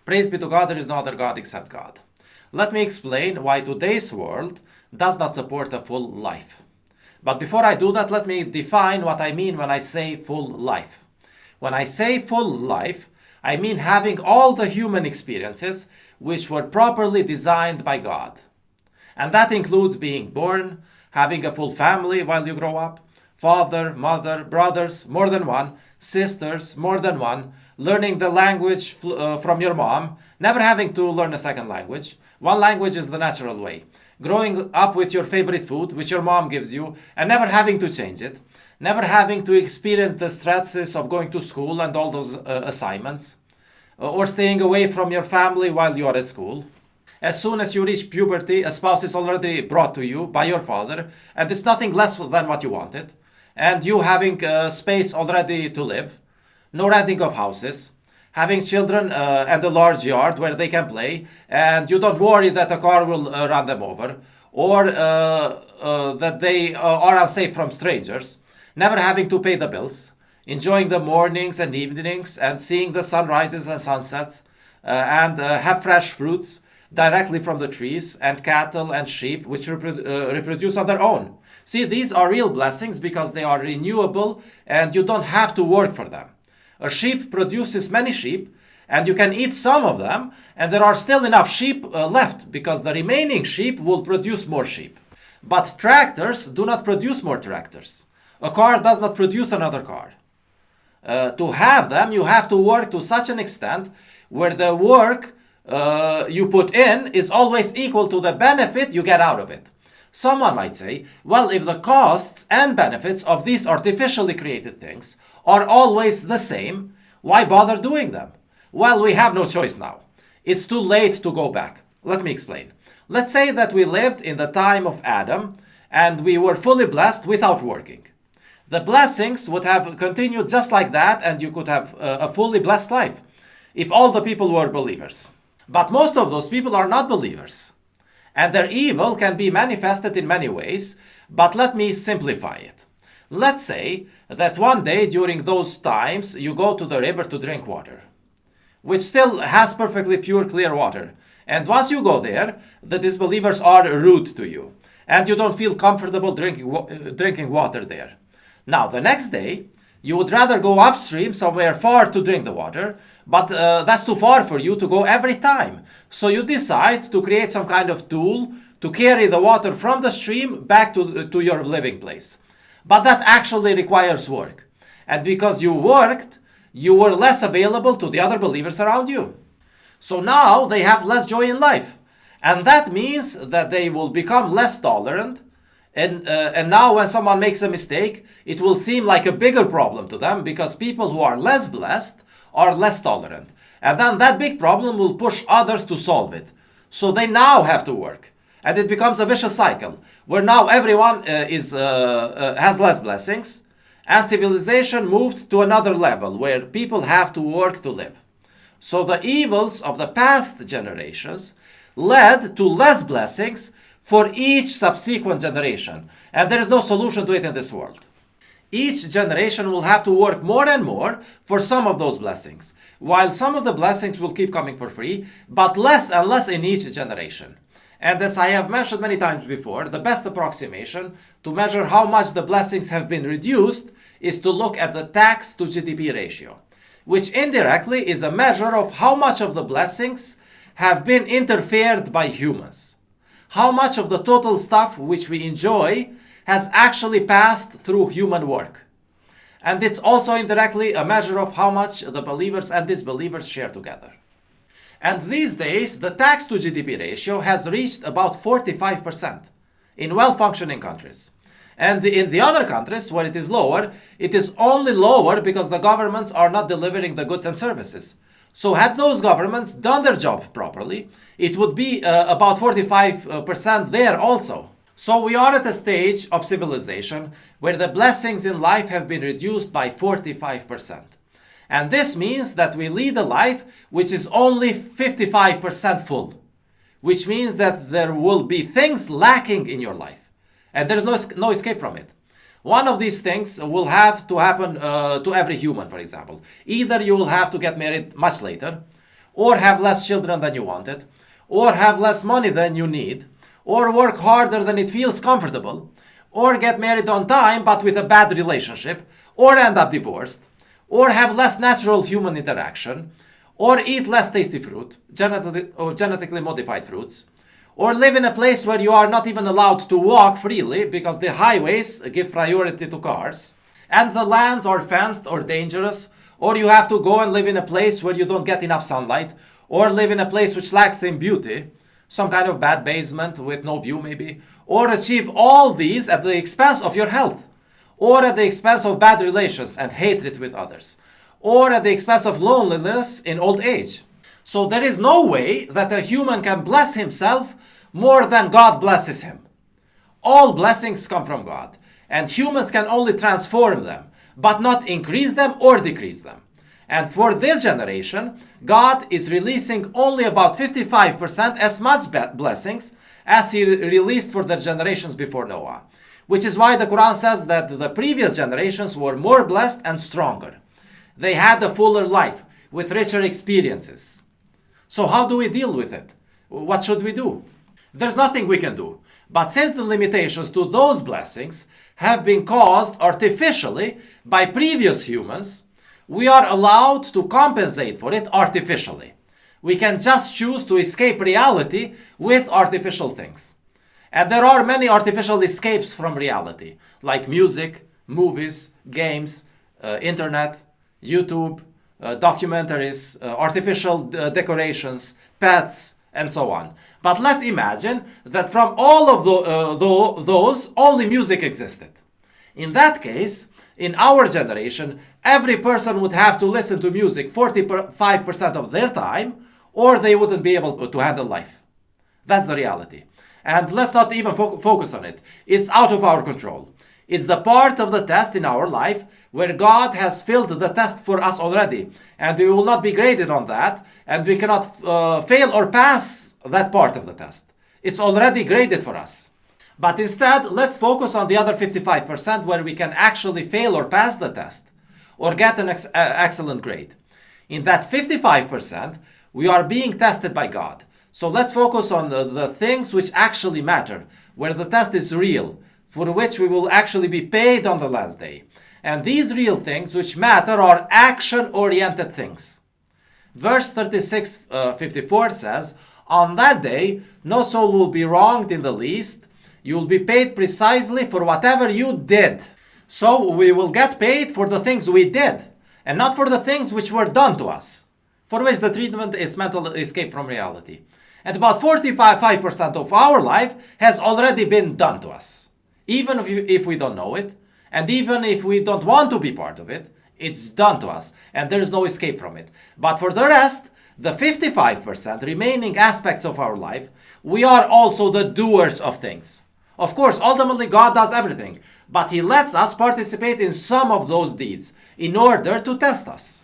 Praise be to God, there is no other God except God. Let me explain why today's world does not support a full life. But before I do that, let me define what I mean when I say full life. When I say full life, I mean having all the human experiences which were properly designed by God. And that includes being born, having a full family while you grow up, father, mother, brothers, more than one, sisters, more than one, learning the language from your mom, never having to learn a second language. One language is the natural way. Growing up with your favorite food, which your mom gives you, and never having to change it. Never having to experience the stresses of going to school and all those assignments. Or staying away from your family while you are at school. As soon as you reach puberty, a spouse is already brought to you by your father, and it's nothing less than what you wanted. And you having space already to live. No renting of houses. Having children and a large yard where they can play, and you don't worry that a car will run them over, or that they are unsafe from strangers, never having to pay the bills, enjoying the mornings and evenings, and seeing the sunrises and sunsets, and have fresh fruits directly from the trees, and cattle and sheep which reproduce on their own. See, these are real blessings because they are renewable and you don't have to work for them. A sheep produces many sheep, and you can eat some of them, and there are still enough sheep left, because the remaining sheep will produce more sheep. But tractors do not produce more tractors. A car does not produce another car. To have them, you have to work to such an extent where the work you put in is always equal to the benefit you get out of it. Someone might say, well, if the costs and benefits of these artificially created things are always the same, why bother doing them? Well, we have no choice now. It's too late to go back. Let me explain. Let's say that we lived in the time of Adam and we were fully blessed without working. The blessings would have continued just like that, and you could have a fully blessed life if all the people were believers. But most of those people are not believers. And their evil can be manifested in many ways, but let me simplify it. Let's say that one day during those times you go to the river to drink water, which still has perfectly pure, clear water. And once you go there, the disbelievers are rude to you, and you don't feel comfortable drinking water there. Now, the next day, you would rather go upstream somewhere far to drink the water, but that's too far for you to go every time. So you decide to create some kind of tool to carry the water from the stream back to your living place. But that actually requires work. And because you worked, you were less available to the other believers around you. So now they have less joy in life. And that means that they will become less tolerant. And now when someone makes a mistake, it will seem like a bigger problem to them, because people who are less blessed are less tolerant. And then that big problem will push others to solve it. So they now have to work. And it becomes a vicious cycle, where now everyone has less blessings, and civilization moved to another level, where people have to work to live. So the evils of the past generations led to less blessings for each subsequent generation. And there is no solution to it in this world. Each generation will have to work more and more for some of those blessings, while some of the blessings will keep coming for free, but less and less in each generation. And as I have mentioned many times before, the best approximation to measure how much the blessings have been reduced is to look at the tax to GDP ratio, which indirectly is a measure of how much of the blessings have been interfered by humans. How much of the total stuff which we enjoy has actually passed through human work. And it's also indirectly a measure of how much the believers and disbelievers share together. And these days, the tax to GDP ratio has reached about 45% in well-functioning countries. And in the other countries where it is lower, it is only lower because the governments are not delivering the goods and services. So had those governments done their job properly, it would be about 45% there also. So we are at a stage of civilization where the blessings in life have been reduced by 45%. And this means that we lead a life which is only 55% full, which means that there will be things lacking in your life, and there's no escape from it. One of these things will have to happen to every human, for example. Either you will have to get married much later, or have less children than you wanted, or have less money than you need, or work harder than it feels comfortable, or get married on time but with a bad relationship, or end up divorced, or have less natural human interaction, or eat less tasty fruit, genetically modified fruits, or live in a place where you are not even allowed to walk freely because the highways give priority to cars, and the lands are fenced or dangerous, or you have to go and live in a place where you don't get enough sunlight, or live in a place which lacks in beauty, some kind of bad basement with no view maybe, or achieve all these at the expense of your health, or at the expense of bad relations and hatred with others, or at the expense of loneliness in old age. So there is no way that a human can bless himself more than God blesses him. All blessings come from God, and humans can only transform them, but not increase them or decrease them. And for this generation, God is releasing only about 55% as much blessings as he released for the generations before Noah. Which is why the Quran says that the previous generations were more blessed and stronger. They had a fuller life with richer experiences. So how do we deal with it? What should we do? There's nothing we can do. But since the limitations to those blessings have been caused artificially by previous humans, we are allowed to compensate for it artificially. We can just choose to escape reality with artificial things. And there are many artificial escapes from reality, like music, movies, games, internet, YouTube, documentaries, artificial decorations, pets, and so on. But let's imagine that from all of those, only music existed. In that case, in our generation, every person would have to listen to music 45% of their time, or they wouldn't be able to handle life. That's the reality. And let's not even focus on it. It's out of our control. It's the part of the test in our life where God has filled the test for us already. And we will not be graded on that. And we cannot fail or pass that part of the test. It's already graded for us. But instead, let's focus on the other 55% where we can actually fail or pass the test or get an excellent grade. In that 55%, we are being tested by God. So let's focus on the things which actually matter, where the test is real, for which we will actually be paid on the last day. And these real things which matter are action-oriented things. Verse 36:54 says, "On that day, no soul will be wronged in the least. You will be paid precisely for whatever you did." So we will get paid for the things we did, and not for the things which were done to us, for which the treatment is mental escape from reality. And about 45% of our life has already been done to us. Even if we don't know it, and even if we don't want to be part of it, it's done to us, and there's no escape from it. But for the rest, the 55% remaining aspects of our life, we are also the doers of things. Of course, ultimately God does everything, but he lets us participate in some of those deeds in order to test us.